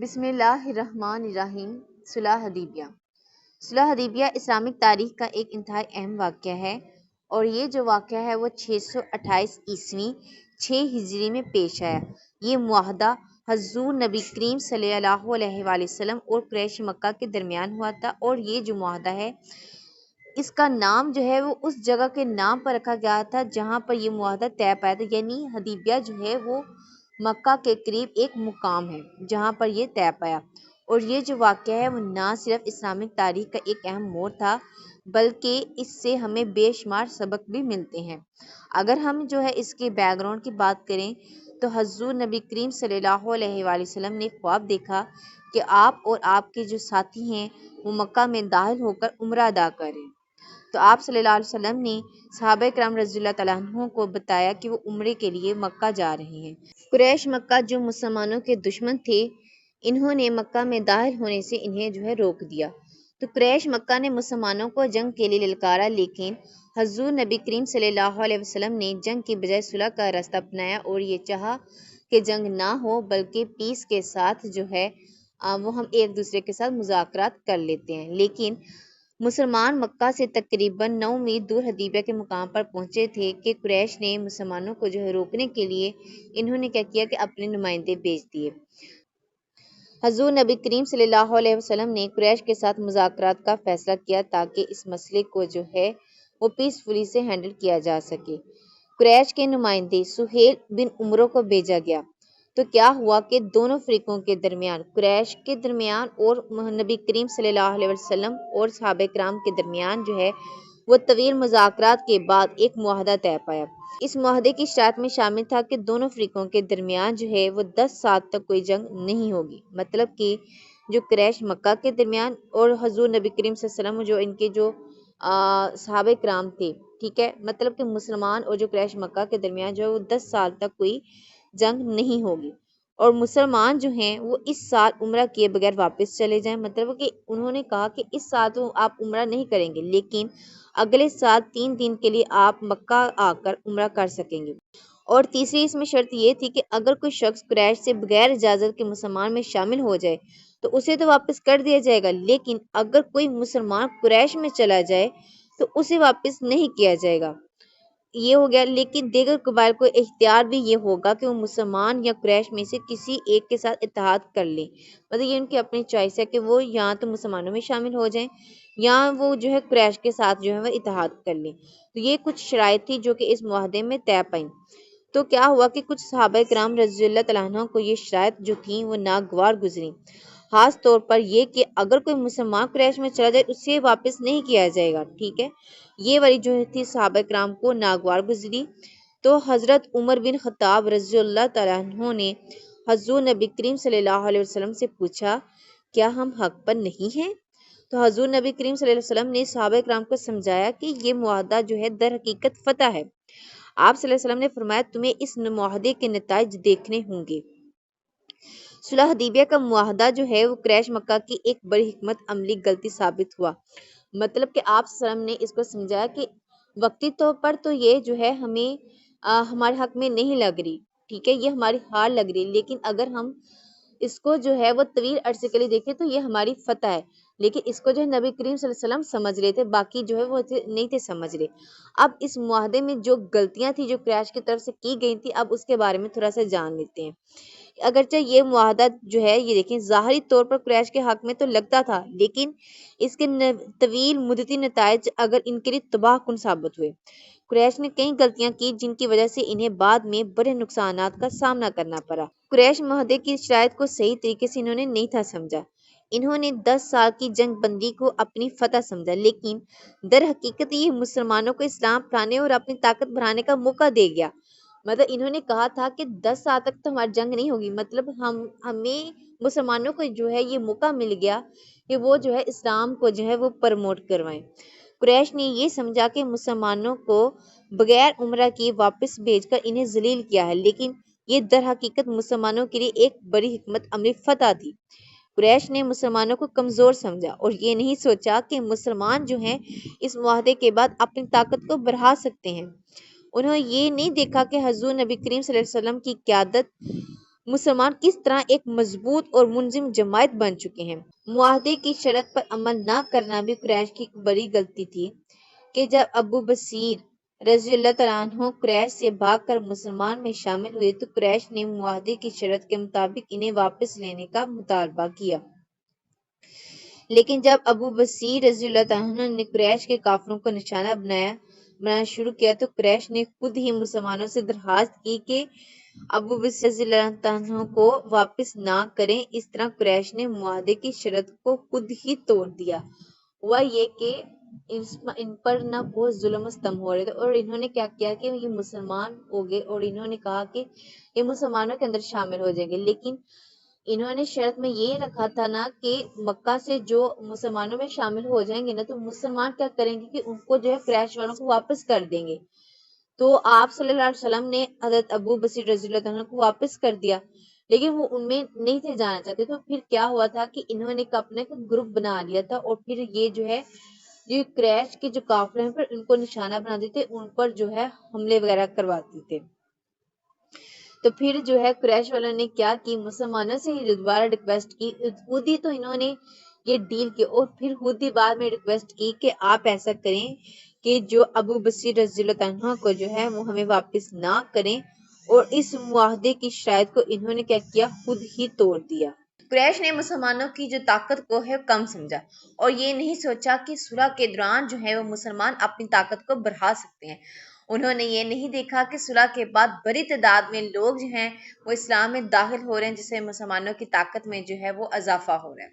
بسم اللہ الرحمن الرحیم۔ صلح حدیبیہ۔ صلح حدیبیہ اسلامک تاریخ کا ایک انتہائی اہم واقعہ ہے اور یہ جو واقعہ ہے وہ 628 عیسوی 6 ہجری میں پیش آیا۔ یہ معاہدہ حضور نبی کریم صلی اللہ علیہ وآلہ وسلم اور قریش مکہ کے درمیان ہوا تھا، اور یہ جو معاہدہ ہے اس کا نام جو ہے وہ اس جگہ کے نام پر رکھا گیا تھا جہاں پر یہ معاہدہ طے پایا تھا، یعنی حدیبیہ جو ہے وہ مکہ کے قریب ایک مقام ہے جہاں پر یہ طے پایا۔ اور یہ جو واقعہ ہے وہ نہ صرف اسلامک تاریخ کا ایک اہم موڑ تھا بلکہ اس سے ہمیں بے شمار سبق بھی ملتے ہیں۔ اگر ہم جو ہے اس کے بیک گراؤنڈ کی بات کریں تو حضور نبی کریم صلی اللہ علیہ وآلہ وسلم نے خواب دیکھا کہ آپ اور آپ کے جو ساتھی ہیں وہ مکہ میں داخل ہو کر عمرہ ادا کریں، تو آپ صلی اللہ علیہ وسلم نے صحابہ کرام رضی اللہ تعالیٰ عنہ کو بتایا کہ وہ عمرے کے لیے مکہ جا رہے ہیں۔ قریش مکہ جو مسلمانوں کے دشمن تھے، انہوں نے مکہ میں داخل ہونے سے انہیں جو ہے روک دیا، تو قریش مکہ نے مسلمانوں کو جنگ کے لیے للکارا، لیکن حضور نبی کریم صلی اللہ علیہ وسلم نے جنگ کی بجائے صلح کا راستہ اپنایا اور یہ چاہا کہ جنگ نہ ہو بلکہ پیس کے ساتھ جو ہے وہ ہم ایک دوسرے کے ساتھ مذاکرات کر لیتے ہیں۔ لیکن مسلمان مکہ سے تقریباً 9 میل دور حدیبیہ کے مقام پر پہنچے تھے کہ قریش نے مسلمانوں کو جو ہے روکنے کے لیے انہوں نے کیا کیا کہ اپنے نمائندے بھیج دیے۔ حضور نبی کریم صلی اللہ علیہ وسلم نے قریش کے ساتھ مذاکرات کا فیصلہ کیا تاکہ اس مسئلے کو جو ہے وہ پیسفلی سے ہینڈل کیا جا سکے۔ قریش کے نمائندے سہیل بن عمرو کو بھیجا گیا، تو کیا ہوا کہ دونوں فریقوں کے درمیان، قریش کے درمیان اور نبی کریم صلی اللہ علیہ وسلم اور صحابہ کرام کے درمیان جو ہے وہ طویل مذاکرات کے بعد ایک معاہدہ طے پایا۔ اس معاہدے کی شرط میں شامل تھا کہ دونوں فریقوں کے درمیان جو ہے وہ 10 سال تک کوئی جنگ نہیں ہوگی، مطلب کہ جو قریش مکہ کے درمیان اور حضور نبی کریم صلی اللہ علیہ وسلم جو ان کے جو صحابہ کرام تھے، ٹھیک ہے، مطلب کہ مسلمان اور جو قریش مکہ کے درمیان جو ہے وہ 10 سال تک کوئی جنگ نہیں ہوگی، اور مسلمان جو ہیں وہ اس سال عمرہ کیے بغیر واپس چلے جائیں، مطلب کہ انہوں نے کہا کہ اس سال تو آپ عمرہ نہیں کریں گے لیکن اگلے سال 3 دن کے لیے آپ مکہ آ کر عمرہ کر سکیں گے۔ اور تیسری اس میں شرط یہ تھی کہ اگر کوئی شخص قریش سے بغیر اجازت کے مسلمان میں شامل ہو جائے تو اسے تو واپس کر دیا جائے گا، لیکن اگر کوئی مسلمان قریش میں چلا جائے تو اسے واپس نہیں کیا جائے گا۔ یہ ہو گیا، لیکن دیگر قبائل کو اختیار بھی یہ ہوگا کہ وہ مسلمان یا قریش میں سے کسی ایک کے ساتھ اتحاد کر لیں، مطلب یہ ان کی اپنی چوائس ہے کہ وہ یا تو مسلمانوں میں شامل ہو جائیں یا وہ جو ہے قریش کے ساتھ جو ہے وہ اتحاد کر لیں۔ تو یہ کچھ شرائط تھی جو کہ اس معاہدے میں طے پائیں۔ تو کیا ہوا کہ کچھ صحابہ کرام رضی اللہ تعالیٰ عنہ کو یہ شرائط جو تھیں وہ ناگوار گزری، خاص طور پر یہ کہ اگر کوئی مسلمان قریش میں چلا جائے اسے واپس نہیں کیا جائے گا، ٹھیک ہے، یہ والی جو تھی صحابہ کرام کو ناگوار گزری۔ تو حضرت عمر بن خطاب رضی اللہ تعالیٰ عنہ نے حضور نبی کریم صلی اللہ علیہ وسلم سے پوچھا، کیا ہم حق پر نہیں ہیں؟ تو حضور نبی کریم صلی اللہ علیہ وسلم نے صحابہ کرام کو سمجھایا کہ یہ معاہدہ جو ہے در حقیقت فتح ہے۔ آپ صلی اللہ علیہ وسلم نے فرمایا تمہیں اس معاہدے کے نتائج دیکھنے ہوں گے۔ صلح حدیبیہ کا معاہدہ جو ہے وہ قریش مکہ کی ایک بڑی حکمت عملی غلطی ثابت ہوا، مطلب کہ آپ صلی اللہ علیہ وسلم نے اس کو سمجھایا کہ وقتی طور پر تو یہ جو ہے ہمیں ہمارے حق میں نہیں لگ رہی، ٹھیک ہے، یہ ہماری ہار لگ رہی، لیکن اگر ہم اس کو جو ہے وہ طویل عرصے کے لیے دیکھیں تو یہ ہماری فتح ہے۔ لیکن اس کو جو ہے نبی کریم صلی اللہ علیہ وسلم سمجھ رہے تھے، باقی جو ہے وہ نہیں تھے سمجھ رہے۔ اب اس معاہدے میں جو غلطیاں تھیں جو قریش کی طرف سے کی گئی تھی، اب اس کے بارے میں تھوڑا سا جان لیتے ہیں۔ اگرچہ یہ معاہدہ جو ہے یہ دیکھیں ظاہری طور پر قریش کے حق میں تو لگتا تھا، لیکن اس کے طویل مدتی نتائج اگر ان کے لیے تباہ کن ثابت ہوئے۔ قریش نے کئی غلطیاں کی جن کی وجہ سے انہیں بعد میں بڑے نقصانات کا سامنا کرنا پڑا۔ قریش معاہدے کی شرائط کو صحیح طریقے سے انہوں نے نہیں تھا سمجھا، انہوں نے 10 سال کی جنگ بندی کو اپنی فتح سمجھا، لیکن در حقیقت یہ مسلمانوں کو اسلام اپنانے اور اپنی طاقت بڑھانے کا موقع دے گیا۔ مطلب انہوں نے کہا تھا کہ 10 سال تک تو ہماری جنگ نہیں ہوگی، مطلب ہمیں مسلمانوں کو جو ہے یہ موقع مل گیا کہ وہ جو ہے اسلام کو جو ہے وہ پروموٹ کروائیں۔ قریش نے یہ سمجھا کہ مسلمانوں کو بغیر عمرہ کیے واپس بھیج کر انہیں ذلیل کیا ہے، لیکن یہ در حقیقت مسلمانوں کے لیے ایک بڑی حکمت عملی فتح تھی۔ قریش نے مسلمانوں کو کمزور سمجھا اور یہ نہیں سوچا کہ مسلمان جو ہیں اس معاہدے کے بعد اپنی طاقت کو بڑھا سکتے ہیں۔ انہوں نے یہ نہیں دیکھا کہ حضور نبی کریم صلی اللہ علیہ وسلم کی قیادت مسلمان کس طرح ایک مضبوط اور منظم جماعت بن چکے ہیں۔ معاہدے کی شرط پر عمل نہ کرنا بھی قریش کی بڑی غلطی تھی کہ جب ابو بصیر رضی اللہ تعالیٰ عنہ قریش سے بھاگ کر مسلمان میں شامل ہوئے تو قریش نے معاہدے کی شرط کے مطابق انہیں واپس لینے کا مطالبہ کیا، لیکن جب ابو بصیر رضی اللہ تعالیٰ عنہ نے قریش کے کافروں کو نشانہ بنانا شروع کیا تو قریش نے خود ہی مسلمانوں سے درخواست کی کہ ابو بصیر رضی اللہ عنہ کو واپس نہ کریں۔ اس طرح قریش نے معاہدے کی شرط کو خود ہی توڑ دیا۔ ہوا یہ کہ ان پر نہ بہت ظلم و ستم ہو رہے تھے اور انہوں نے کیا کیا کہ یہ مسلمان ہو گئے اور انہوں نے کہا کہ یہ مسلمانوں کے اندر شامل ہو جائیں گے، لیکن انہوں نے شرط میں یہ رکھا تھا نا کہ مکہ سے جو مسلمانوں میں شامل ہو جائیں گے نا تو مسلمان کیا کریں گے کہ ان کو جو ہے قریش والوں کو واپس کر دیں گے۔ تو آپ صلی اللہ علیہ وسلم نے حضرت ابو بصیر رضی اللہ عنہ کو واپس کر دیا، لیکن وہ ان میں نہیں تھے جانا چاہتے۔ تو پھر کیا ہوا تھا کہ انہوں نے اپنے گروپ بنا لیا تھا اور پھر یہ جو ہے جو قریش کے جو قافلے ہیں پھر ان کو نشانہ بنا دیتے، ان پر جو ہے حملے وغیرہ کرواتے تھے۔ تو پھر جو ہے قریش والوں نے کیا کی، مسلمانوں سے ہی دوبارہ ریکویسٹ کی، خود ہی تو انہوں نے یہ ڈیل کی اور پھر خود ہی بعد میں ریکویسٹ کی کہ آپ ایسا کریں کہ جو ابو بصیر رضی اللہ عنہ کو جو ہے وہ ہمیں واپس نہ کریں، اور اس معاہدے کی شرائط کو انہوں نے کیا کیا، خود ہی توڑ دیا۔ قریش نے مسلمانوں کی جو طاقت کو ہے کم سمجھا اور یہ نہیں سوچا کہ صلح کے دوران جو ہے وہ مسلمان اپنی طاقت کو بڑھا سکتے ہیں۔ انہوں نے یہ نہیں دیکھا کہ صلح کے بعد بڑی تعداد میں لوگ جو ہیں وہ اسلام میں داخل ہو رہے ہیں، جس سے مسلمانوں کی طاقت میں جو ہے وہ اضافہ ہو رہا ہے۔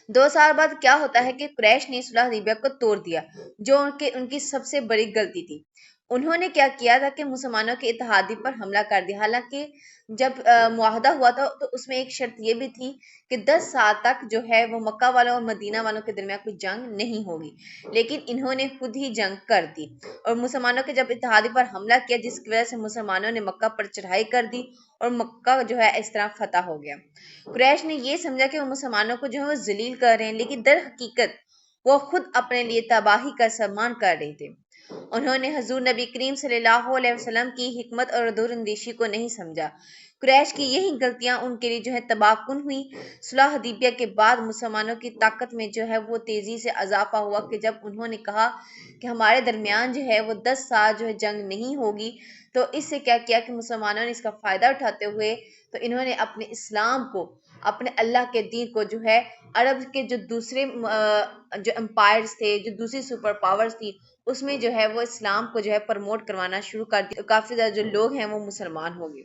2 سال بعد کیا ہوتا ہے کہ قریش نے صلح حدیبیہ کو توڑ دیا، جو ان کی سب سے بڑی غلطی تھی۔ انہوں نے کیا کیا تھا کہ مسلمانوں کے اتحادی پر حملہ کر دیا، حالانکہ جب معاہدہ ہوا تھا تو اس میں ایک شرط یہ بھی تھی کہ 10 سال تک جو ہے وہ مکہ والوں اور مدینہ والوں کے درمیان کوئی جنگ نہیں ہوگی، لیکن انہوں نے خود ہی جنگ کر دی اور مسلمانوں کے جب اتحادی پر حملہ کیا، جس کی وجہ سے مسلمانوں نے مکہ پر چڑھائی کر دی اور مکہ جو ہے اس طرح فتح ہو گیا۔ قریش نے یہ سمجھا کہ وہ مسلمانوں کو جو ہے وہ ذلیل کر رہے ہیں، لیکن در حقیقت وہ خود اپنے لیے تباہی کا سامان کر رہے تھے۔ انہوں نے حضور نبی کریم صلی اللہ علیہ وسلم کی حکمت اور دور اندیشی کو نہیں سمجھا۔ قریش کی یہی غلطیاں ان کے لیے جو ہے تباہ کن ہوئی۔ صلح حدیبیہ کے بعد مسلمانوں کی طاقت میں جو ہے وہ تیزی سے اضافہ ہوا کہ جب انہوں نے کہا کہ ہمارے درمیان جو ہے وہ 10 سال جو ہے جنگ نہیں ہوگی، تو اس سے کیا کیا کہ مسلمانوں نے اس کا فائدہ اٹھاتے ہوئے تو انہوں نے اپنے اسلام کو، اپنے اللہ کے دین کو جو ہے عرب کے جو دوسرے جو امپائرز تھے، جو دوسری سپر پاورز تھی، اس میں جو ہے وہ اسلام کو جو ہے پروموٹ کروانا شروع کر دیا۔ کافی زیادہ جو لوگ ہیں وہ مسلمان ہو گئے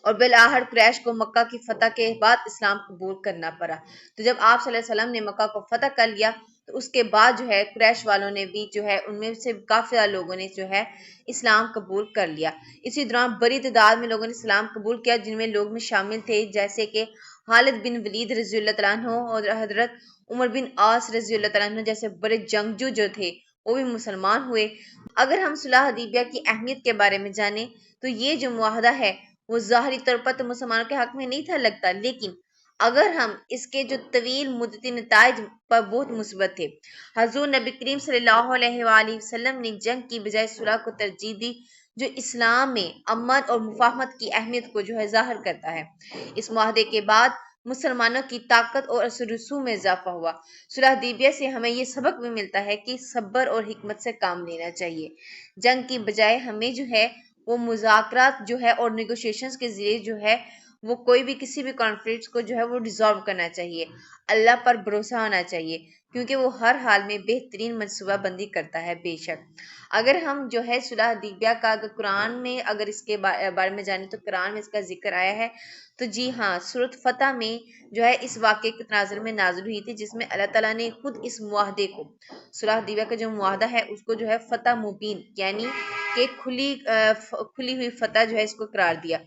اور بالآخر قریش کو مکہ کی فتح کے بعد اسلام قبول کرنا پڑا۔ تو جب آپ صلی اللہ علیہ وسلم نے مکہ کو فتح کر لیا تو اس کے بعد جو ہے قریش والوں نے بھی جو ہے ان میں سے کافی زیادہ لوگوں نے جو ہے اسلام قبول کر لیا۔ اسی دوران بڑی تعداد میں لوگوں نے اسلام قبول کیا، جن میں لوگ میں شامل تھے جیسے کہ خالد بن ولید رضی اللہ تعالیٰ عنہ اور حضرت عمر بن عاص رضی اللہ تعالیٰ عنہ جیسے بڑے جنگجو جو تھے وہ بھی مسلمان ہوئے۔ اگر ہم صلح حدیبیہ کی اہمیت کے بارے میں جانیں تو یہ جو معاہدہ ہے وہ ظاہری طور پر تو مسلمانوں کے حق میں نہیں تھا لگتا، لیکن اگر ہم اس کے جو طویل مدتی نتائج پر بہت مثبت تھے۔ حضور نبی کریم صلی اللہ علیہ وآلہ وسلم نے جنگ کی بجائے صلح کو ترجیح دی، جو اسلام میں امن اور مفاہمت کی اہمیت کو جو ہے ظاہر کرتا ہے۔ اس معاہدے کے بعد مسلمانوں کی طاقت اور اثر و رسوخ میں اضافہ ہوا۔ صلح حدیبیہ سے ہمیں یہ سبق بھی ملتا ہے کہ صبر اور حکمت سے کام لینا چاہیے۔ جنگ کی بجائے ہمیں جو ہے وہ مذاکرات جو ہے اور نیگوشیشنز کے ذریعے جو ہے وہ کوئی بھی کسی بھی کانفلکٹ کو جو ہے وہ ریزالو کرنا چاہیے۔ اللہ پر بھروسہ ہونا چاہیے کیونکہ وہ ہر حال میں بہترین منصوبہ بندی کرتا ہے۔ بے شک اگر ہم جو ہے صلح حدیبیہ کا اگر قرآن میں اگر اس کے بارے میں جانیں تو قرآن میں اس کا ذکر آیا ہے، تو جی ہاں، سورۃ فتح میں جو ہے اس واقعے کے تناظر میں نازل ہوئی تھی، جس میں اللہ تعالیٰ نے خود اس معاہدے کو، صلح حدیبیہ کا جو معاہدہ ہے اس کو جو ہے فتح مبین یعنی کہ کھلی ہوئی فتح جو ہے اس کو قرار دیا۔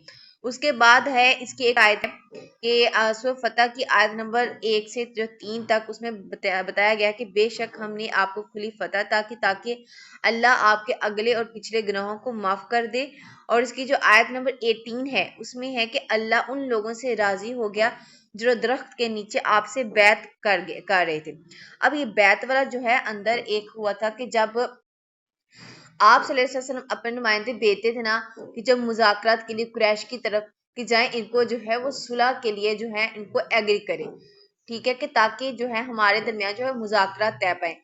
اس کے بعد ہے اس کی ایک آیت ہے کہ سورۃ فتح کی آیت نمبر 1 سے جو 3 تک، اس میں بتایا گیا کہ بے شک ہم نے آپ کو کھلی فتح تاکہ اللہ آپ کے اگلے اور پچھلے گناہوں کو معاف کر دے۔ اور اس کی جو آیت نمبر 18 ہے اس میں ہے کہ اللہ ان لوگوں سے راضی ہو گیا جو درخت کے نیچے آپ سے بیعت کر رہے تھے۔ اب یہ بیعت والا جو ہے اندر ایک ہوا تھا کہ جب آپ صلی اللہ علیہ وسلم اپنے نمائندے بھیجتے تھے نا کہ جب مذاکرات کے لیے قریش کی طرف، کہ جائیں ان کو جو ہے وہ صلح کے لیے جو ہے ان کو ایگری کرے، ٹھیک ہے، کہ تاکہ جو ہے ہمارے درمیان جو ہے مذاکرات طے پائیں۔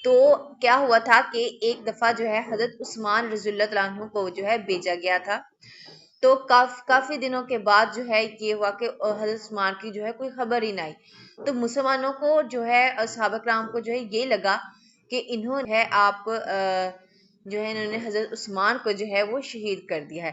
تو کیا ہوا تھا کہ ایک دفعہ جو ہے حضرت عثمان رضی اللہ تعالیٰ عنہ کو جو ہے بھیجا گیا تھا، تو کافی دنوں کے بعد جو ہے یہ ہوا کہ حضرت عثمان کی جو ہے کوئی خبر ہی نہ آئی۔ تو مسلمانوں کو جو ہے صحابہ کرام کو جو ہے یہ لگا کہ انہوں نے آپ جو ہے انہوں نے حضرت عثمان کو جو ہے وہ شہید کر دیا ہے،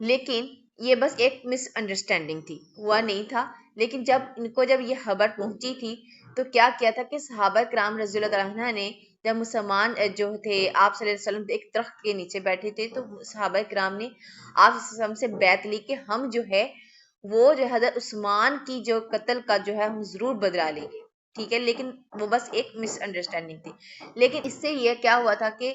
لیکن یہ بس ایک مس انڈرسٹینڈنگ تھی، ہوا نہیں تھا۔ لیکن جب ان کو جب یہ خبر پہنچی تھی تو کیا کیا تھا کہ صحابہ کرام رضی اللہ تعالیٰ عنہ نے، جب مسلمان جو تھے آپ صلی اللہ علیہ وسلم ایک درخت کے نیچے بیٹھے تھے، تو صحابہ کرام نے آپ صلی اللہ علیہ وسلم سے بیعت لی کہ ہم جو ہے وہ جو حضرت عثمان کی جو قتل کا جو ہے ہم ضرور بدلا لیں گے، ٹھیک ہے، لیکن وہ بس ایک مس انڈرسٹینڈنگ تھی۔ لیکن اس سے یہ کیا ہوا تھا کہ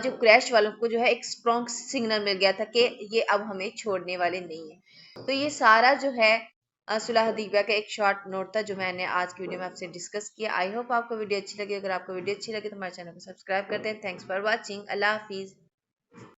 جو قریش والوں کو جو ہے ایک اسٹرانگ سگنل مل گیا تھا کہ یہ اب ہمیں چھوڑنے والے نہیں ہیں۔ تو یہ سارا جو ہے صلح حدیبیہ کا ایک شارٹ نوٹ تھا جو میں نے آج کی ویڈیو میں آپ سے ڈسکس کیا۔ آئی ہوپ آپ کو ویڈیو اچھی لگی، اگر آپ کو ویڈیو اچھی لگی تو ہمارے چینل کو سبسکرائب کرتے ہیں۔ تھینکس فار واچنگ، اللہ حافظ۔